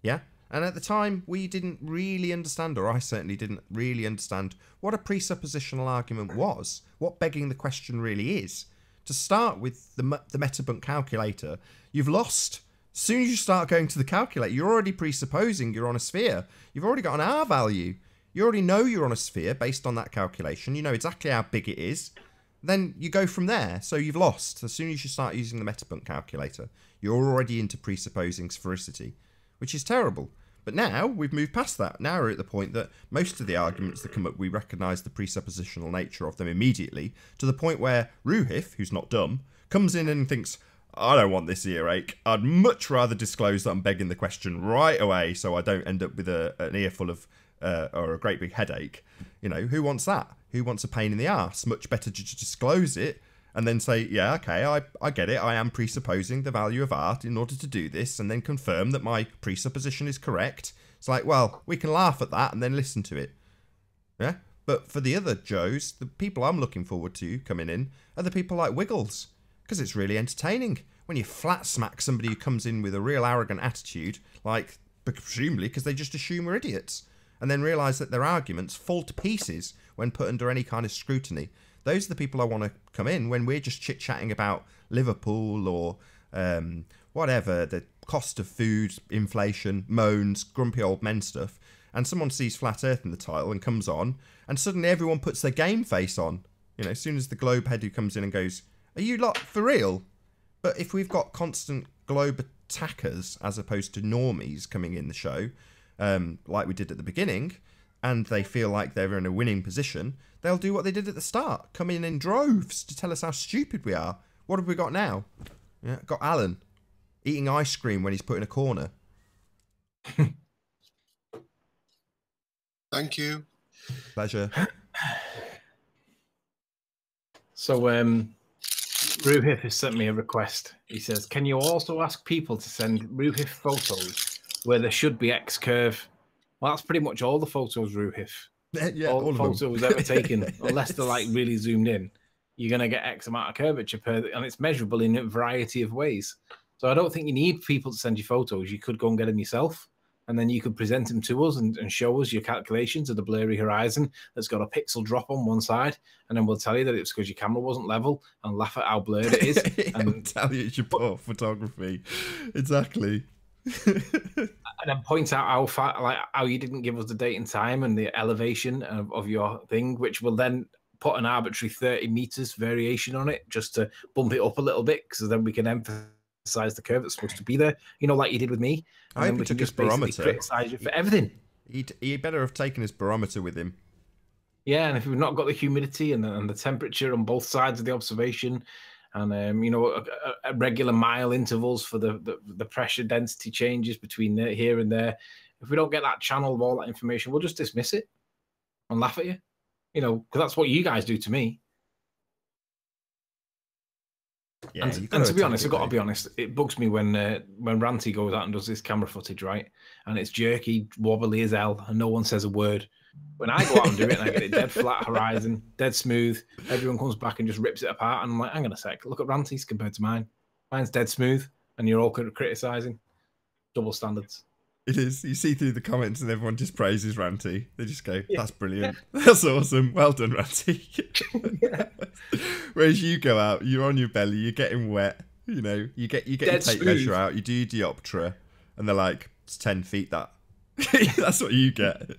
Yeah? And at the time, we didn't really understand, or I certainly didn't really understand, what a presuppositional argument was, what begging the question really is. To start with the Metabunk calculator, you've lost. As soon as you start going to the calculator, you're already presupposing you're on a sphere. You've already got an R value. You already know you're on a sphere based on that calculation. You know exactly how big it is. Then you go from there. So you've lost. As soon as you start using the Metabunk calculator, you're already into presupposing sphericity, which is terrible. But now we've moved past that. Now we're at the point that most of the arguments that come up, we recognise the presuppositional nature of them immediately, to the point where Ruhif, who's not dumb, comes in and thinks, I don't want this earache. I'd much rather disclose that I'm begging the question right away so I don't end up with an earful of, or a great big headache. Who wants that? Who wants a pain in the arse? Much better to just disclose it and then say, yeah, okay, I get it. I am presupposing the value of art in order to do this, and then confirm that my presupposition is correct. It's like, well, we can laugh at that and then listen to it. Yeah? But for the other Joes, the people I'm looking forward to coming in are the people like Wiggles, because it's really entertaining. When you flat smack somebody who comes in with a real arrogant attitude, like, presumably because they just assume we're idiots, and then realise that their arguments fall to pieces when put under any kind of scrutiny. Those are the people I want to come in when we're just chit-chatting about Liverpool or whatever, the cost of food, inflation, moans, grumpy old men stuff, and someone sees Flat Earth in the title and comes on, and suddenly everyone puts their game face on. As soon as the globe head who comes in and goes, are you lot for real? But if we've got constant globe attackers as opposed to normies coming in the show, like we did at the beginning, and they feel like they're in a winning position, they'll do what they did at the start, come in droves to tell us how stupid we are. What have we got now? Yeah, got Alan eating ice cream when he's put in a corner. Thank you. Pleasure. So, Ruhif has sent me a request. He says, can you also ask people to send Ruhif photos where there should be X curve? Well, that's pretty much all the photos, Ruhif. Yeah, all the of photos them. ever taken, unless they're like really zoomed in, you're going to get X amount of curvature and it's measurable in a variety of ways. So I don't think you need people to send you photos. You could go and get them yourself, and then you could present them to us and show us your calculations of the blurry horizon that's got a pixel drop on one side, and then we'll tell you that it's because your camera wasn't level and laugh at how blurred it is. And tell you it's your poor photography. Exactly. And then point out how far, like how you didn't give us the date and time and the elevation of your thing, which will then put an arbitrary 30 meters variation on it just to bump it up a little bit, because then we can emphasize the curve that's supposed to be there, you know, like you did with me. And then we can just basically criticize you for everything. He'd better have taken his barometer with him. Yeah, and if we've not got the humidity and the temperature on both sides of the observation, and you know, regular mile intervals for the pressure density changes between here and there, if we don't get that channel of all that information, we'll just dismiss it and laugh at you, you know, because that's what you guys do to me. Yeah, and to be honest, I've got to be honest, it bugs me when Ranty goes out and does this camera footage, right? And it's jerky, wobbly as hell, and no one says a word. When I go out and do it and I get it dead flat horizon, dead smooth, everyone comes back and just rips it apart. And I'm like, hang on a sec, look at Ranty's compared to mine. Mine's dead smooth, and you're all criticizing. Double standards. It is. You see through the comments and everyone just praises Ranty. They just go, that's brilliant. That's awesome. Well done, Ranty. Whereas you go out, you're on your belly, you're getting wet, you know, you get your tape measure out, you do your dioptra, and they're like, it's 10 feet that. That's what you get.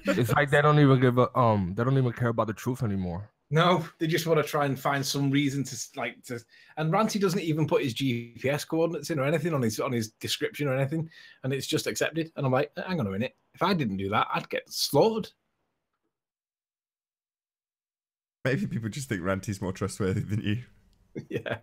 It's like they don't even give a they don't even care about the truth anymore. No, they just want to try and find some reason to. And Ranty doesn't even put his GPS coordinates in or anything on his description or anything, and it's just accepted. And I'm like, hang on a minute, if I didn't do that, I'd get slaughtered. Maybe people just think Ranty's more trustworthy than you. Yeah,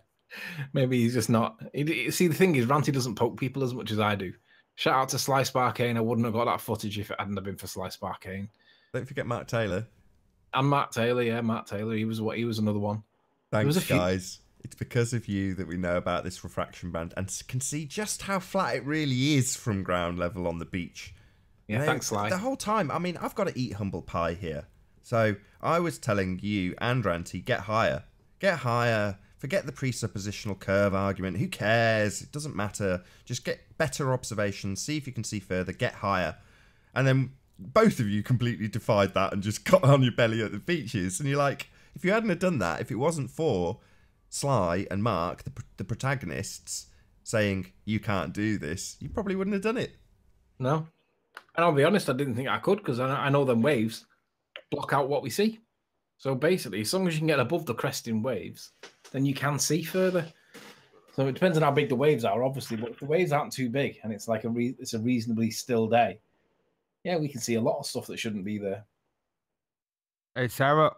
maybe he's just not. See, the thing is, Ranty doesn't poke people as much as I do. Shout out to Slice Barcane. I wouldn't have got that footage if it hadn't have been for Slice Barcane. Don't forget Mark Taylor. And Matt Taylor, yeah, Matt Taylor. He was another one. Thanks, guys. It's because of you that we know about this refraction band and can see just how flat it really is from ground level on the beach. Yeah, thanks, Sly. The whole time, I mean, I've got to eat humble pie here. So I was telling you and Ranty, get higher. Get higher. Forget the presuppositional curve argument. Who cares? It doesn't matter. Just get better observations. See if you can see further. Get higher. And then both of you completely defied that and just got on your belly at the beaches. And you're like, if you hadn't have done that, if it wasn't for Sly and Mark, the protagonists, saying you can't do this, you probably wouldn't have done it. No. And I'll be honest, I didn't think I could, because I know them waves block out what we see. So basically, as long as you can get above the cresting waves, then you can see further. So it depends on how big the waves are, obviously. But if the waves aren't too big and it's like it's a reasonably still day, yeah, we can see a lot of stuff that shouldn't be there. Hey, Sarah,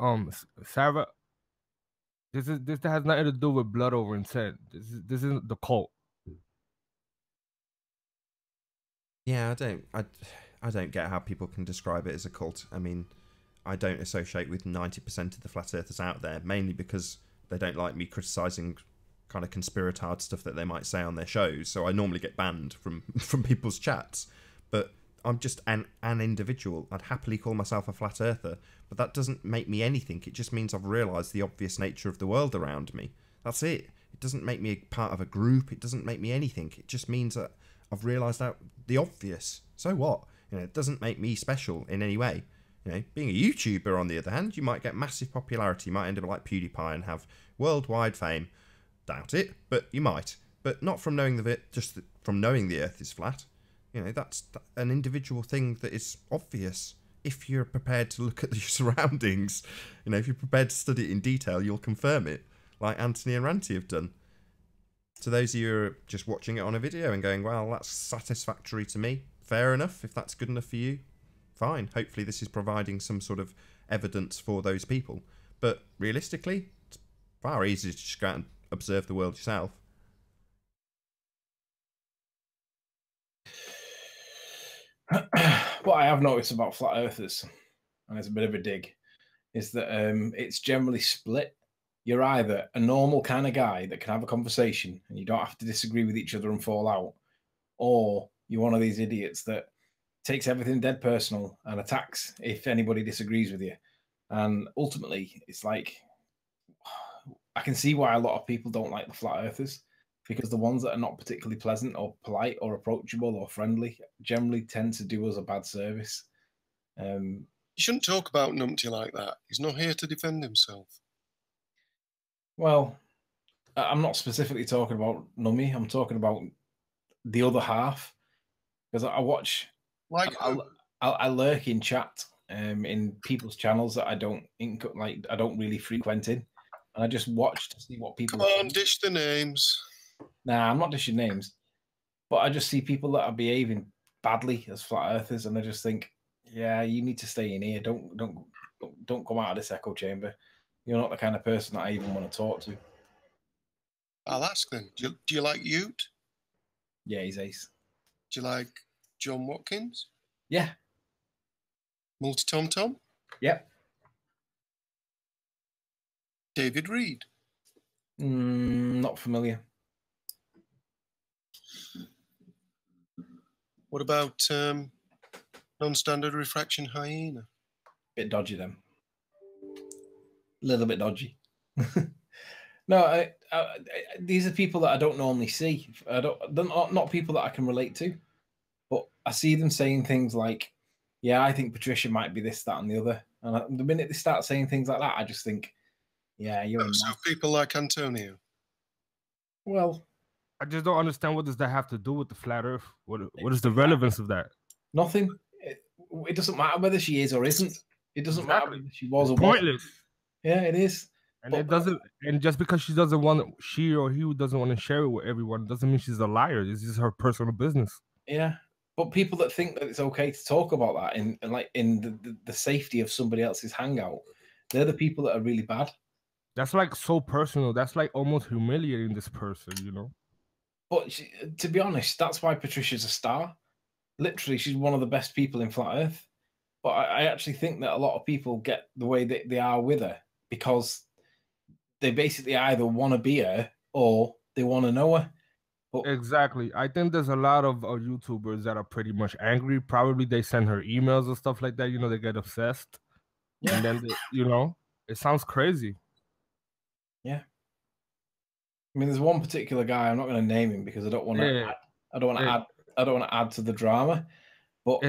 Sarah, this has nothing to do with blood over intent. This isn't the cult. Yeah, I don't get how people can describe it as a cult. I mean, I don't associate with 90% of the flat earthers out there, mainly because they don't like me criticising kind of conspiratard stuff that they might say on their shows. So I normally get banned from people's chats. But I'm just an individual. I'd happily call myself a flat earther, but that doesn't make me anything. It just means I've realised the obvious nature of the world around me. That's it. It doesn't make me a part of a group. It doesn't make me anything. It just means that I've realised out the obvious. So what? You know, it doesn't make me special in any way. You know, being a YouTuber, on the other hand, you might get massive popularity. You might end up like PewDiePie and have worldwide fame. Doubt it, but you might. But not from knowing just from knowing the Earth is flat. You know, that's an individual thing that is obvious. If you're prepared to look at your surroundings, you know, if you're prepared to study it in detail, you'll confirm it, like Anthony and Ranty have done. To those of you who are just watching it on a video and going, well, that's satisfactory to me, fair enough. If that's good enough for you, fine. Hopefully this is providing some sort of evidence for those people. But realistically, it's far easier to just go out and observe the world yourself. What I have noticed about flat earthers, and it's a bit of a dig, is that it's generally split. You're either a normal kind of guy that can have a conversation and you don't have to disagree with each other and fall out, or you're one of these idiots that takes everything dead personal and attacks if anybody disagrees with you. And ultimately, it's like, I can see why a lot of people don't like the flat earthers, because the ones that are not particularly pleasant or polite or approachable or friendly generally tend to do us a bad service. You shouldn't talk about Numpty like that. He's not here to defend himself. Well, I'm not specifically talking about Nummy. I'm talking about the other half, because I watch, Like, I lurk in chat in people's channels that I don't really frequent in, and I just watch to see what people. Come on, dish the names. Nah, I'm not dishing names, but I just see people that are behaving badly as flat earthers, and I just think, yeah, you need to stay in here. Don't come out of this echo chamber. You're not the kind of person that I even want to talk to. I'll ask then. Do you like Ute? Yeah, he's ace. Do you like John Watkins? Yeah. Multi Tom Tom? Yep. David Reed? Not familiar. What about non-standard refraction hyena? Bit dodgy then. A little bit dodgy. No, these are people that I don't normally see. They're not people that I can relate to, but I see them saying things like, "Yeah, I think Patricia might be this, that, and the other." And the minute they start saying things like that, I just think, "Yeah, you're." So people like Antonio. Well, I just don't understand, what does that have to do with the flat Earth? What is the relevance of that? Nothing. It doesn't matter whether she is or isn't. It doesn't matter whether she was or pointless. wasn't. Yeah, it is. And it doesn't. And just because she or he doesn't want to share it with everyone, doesn't mean she's a liar. This is her personal business. Yeah, but people that think that it's okay to talk about that in the safety of somebody else's hangout, they're the people that are really bad. That's like so personal. That's like almost humiliating this person, you know. But to be honest, that's why Patricia's a star. Literally, she's one of the best people in flat Earth. But I actually think that a lot of people get the way that they are with her because they basically either want to be her or they want to know her. But exactly. I think there's a lot of YouTubers that are pretty much angry. Probably they send her emails and stuff like that. You know, they get obsessed. Yeah. And then, it sounds crazy. Yeah. I mean, there's one particular guy. I'm not going to name him because I don't want to. I don't want to add to the drama. But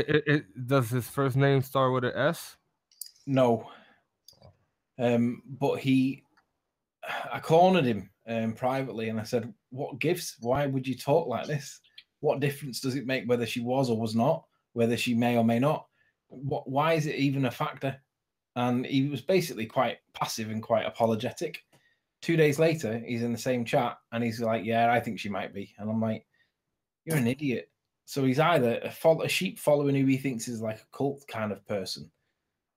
does his first name start with an S? No. But I cornered him privately, and I said, "What gives? Why would you talk like this? What difference does it make whether she was or was not? Whether she may or may not? Why is it even a factor?" And he was basically quite passive and quite apologetic. 2 days later, he's in the same chat, and he's like, "Yeah, I think she might be." And I'm like, "You're an idiot." So he's either a sheep following who he thinks is like a cult kind of person,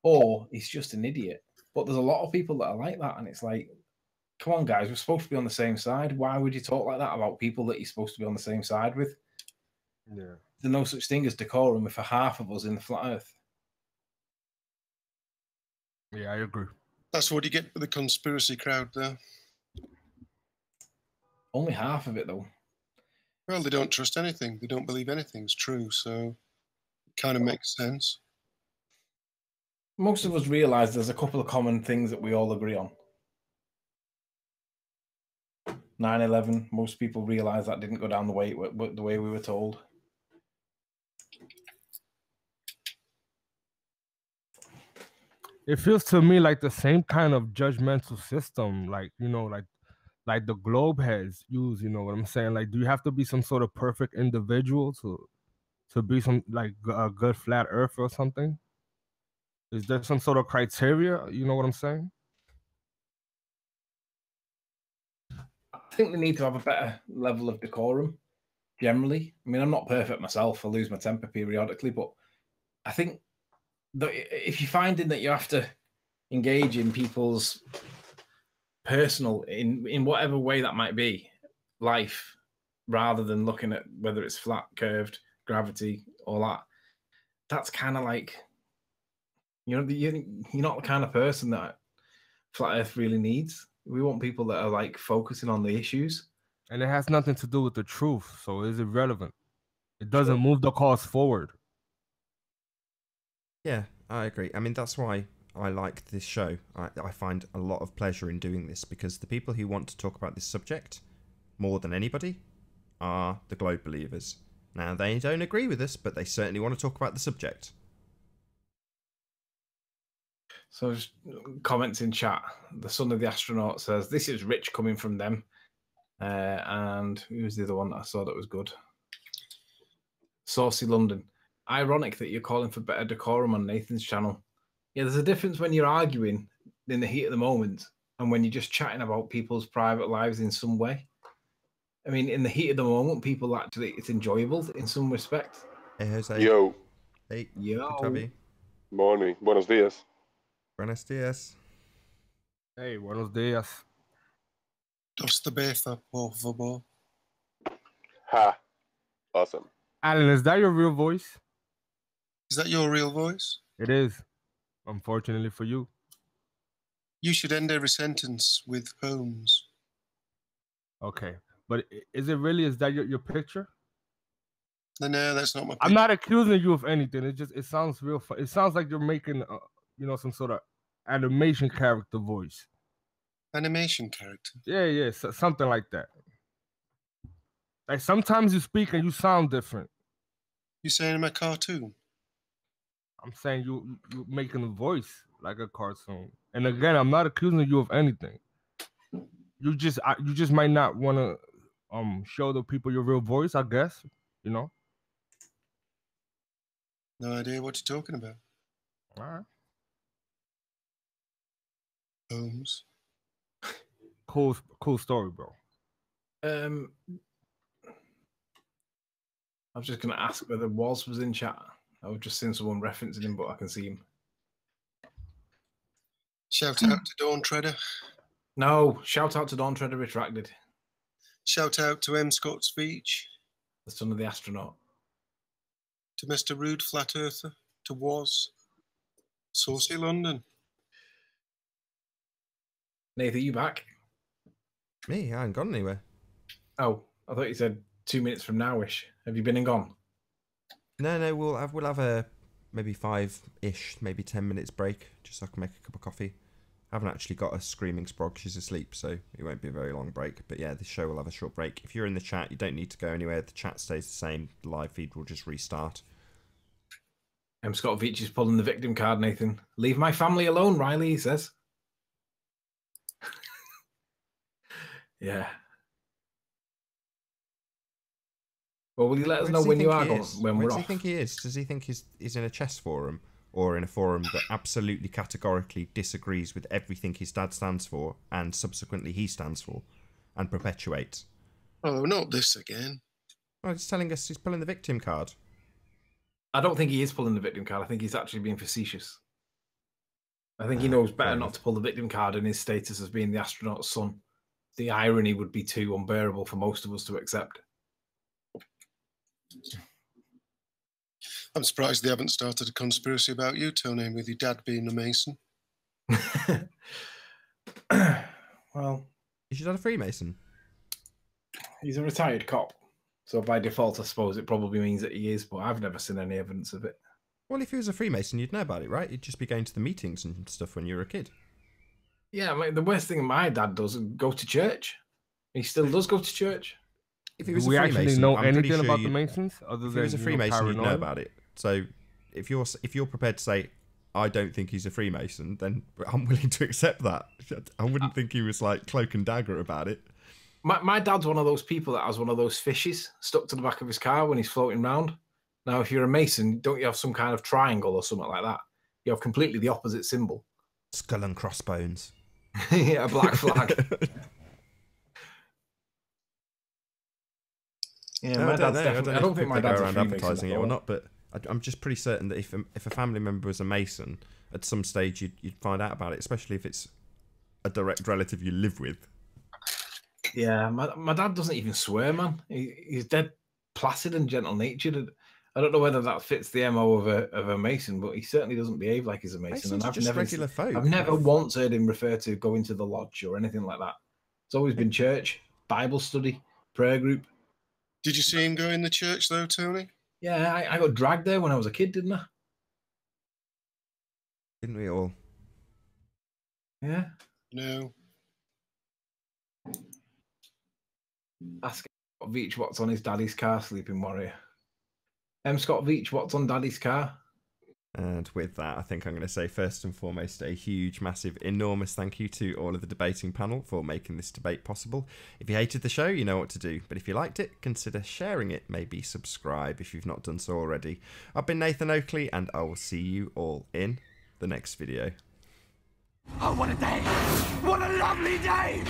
or he's just an idiot. But there's a lot of people that are like that, and it's like, come on, guys, we're supposed to be on the same side. Why would you talk like that about people that you're supposed to be on the same side with? Yeah. There's no such thing as decorum for half of us in the flat Earth. Yeah, I agree. That's what you get for the conspiracy crowd there. Only half of it, though. Well, they don't trust anything. They don't believe anything's true, so it kind of makes sense. Most of us realise there's a couple of common things that we all agree on. 9/11, most people realise that didn't go down the way we were told. It feels to me like the same kind of judgmental system, like the globe has used. You know what I'm saying? Like, do you have to be some sort of perfect individual to be some like a good flat Earth or something? Is there some sort of criteria? You know what I'm saying? I think they need to have a better level of decorum, generally. I mean, I'm not perfect myself. I lose my temper periodically, but I think that if you're finding that you have to engage in people's personal, in whatever way that might be, life, rather than looking at whether it's flat, curved, gravity, all that, that's kind of like, you're not the kind of person that Flat Earth really needs. We want people that are like focusing on the issues. And it has nothing to do with the truth, so it's irrelevant. It doesn't move the cause forward. Yeah, I agree. I mean, that's why I like this show. I find a lot of pleasure in doing this, because the people who want to talk about this subject more than anybody are the Globe Believers. Now, they don't agree with us, but they certainly want to talk about the subject. So just comments in chat. The son of the astronaut says, this is rich coming from them. And who was the other one that I saw that was good? Saucy London. Ironic that you're calling for better decorum on Nathan's channel. Yeah, there's a difference when you're arguing in the heat of the moment and when you're just chatting about people's private lives in some way. I mean, in the heat of the moment, people actually, it's enjoyable in some respect. Hey, Jose. Yo. Hey. Yo. Good to have you. Morning. Buenos dias. Buenos dias. Hey, buenos dias. Dos de befa, por favor. Ha. Awesome. Alan, is that your real voice? Is that your real voice? It is. Unfortunately for you. You should end every sentence with Holmes. Okay. But is that your picture? No, that's not my picture. I'm not accusing you of anything. It sounds real fun. It sounds like you're making, some sort of animation character voice. Animation character? Yeah, something like that. Like sometimes you speak and you sound different. You saying I'm a cartoon? I'm saying you making a voice like a cartoon. And again, I'm not accusing you of anything. You just might not want to show the people your real voice, I guess. You know. No idea what you're talking about. All right. Holmes. Cool story, bro. I was just going to ask whether Waz was in chat. I've just seen someone referencing him, but I can see him. Shout out to Dawn Treader. No, shout out to Dawn Treader Retracted. Shout out to M. Scott Speech. The son of the astronaut. To Mr. Rude Flat Earther. To Waz. Saucy London. Nathan, are you back? Me? I haven't gone anywhere. Oh, I thought you said 2 minutes from now-ish. Have you been and gone? No, we'll have a maybe 5-ish, maybe 10 minutes break, just so I can make a cup of coffee. I haven't actually got a screaming sprog. She's asleep, so it won't be a very long break. But yeah, the show will have a short break. If you're in the chat, you don't need to go anywhere. The chat stays the same. The live feed will just restart. Scott Veach is pulling the victim card, Nathan. Leave my family alone, Riley, he says. Yeah. Well, will you let us know when you are going, when we're off? Where does he think he is? Does he think he's in a chess forum or in a forum that absolutely categorically disagrees with everything his dad stands for and subsequently he stands for and perpetuates? Oh, not this again. Well, he's telling us he's pulling the victim card. I don't think he is pulling the victim card. I think he's actually being facetious. I think he knows better not to pull the victim card in his status as being the astronaut's son. The irony would be too unbearable for most of us to accept. I'm surprised they haven't started a conspiracy about you, Tony, with your dad being a Mason. Well, You should have a Freemason. he's a retired cop. So by default, I suppose it probably means that he is, but I've never seen any evidence of it. Well, if he was a Freemason, you'd know about it, right? You'd just be going to the meetings and stuff when you were a kid. Yeah, I mean, the worst thing my dad does is go to church. He still does go to church. If he was Do we a Freemason, actually know I'm pretty anything sure about the Masons? Other if than he was a Freemason, you'd know paranoia? about it. So if you're prepared to say, I don't think he's a Freemason, then I'm willing to accept that. I wouldn't think he was like cloak and dagger about it. My dad's one of those people that has one of those fishes stuck to the back of his car when he's floating around. Now, if you're a Mason, don't you have some kind of triangle or something like that? You have completely the opposite symbol. Skull and crossbones. Yeah, a black flag. Yeah, No, my I dad's don't definitely. know I don't think if my they go dad's a around Freemason advertising it at or all. not, but I'm just pretty certain that if a family member was a Mason, at some stage you'd find out about it, especially if it's a direct relative you live with. Yeah, my dad doesn't even swear, man. He's dead placid and gentle-natured. I don't know whether that fits the MO of a Mason, but he certainly doesn't behave like he's a Mason. Masons And are I've just never, regular folk. I've never once heard him refer to going to the lodge or anything like that. It's always been church, Bible study, prayer group. Did you see him go in the church though, Tony? Yeah, I got dragged there when I was a kid, didn't I? Didn't we all? Yeah. No. Ask Scott Veach what's on his daddy's car, Sleeping Warrior. Scott Veach, what's on daddy's car? And with that, I think I'm going to say first and foremost a huge, massive, enormous thank you to all of the debating panel for making this debate possible. If you hated the show, you know what to do. But if you liked it, consider sharing it. Maybe subscribe if you've not done so already. I've been Nathan Oakley, and I will see you all in the next video. Oh, what a day! What a lovely day!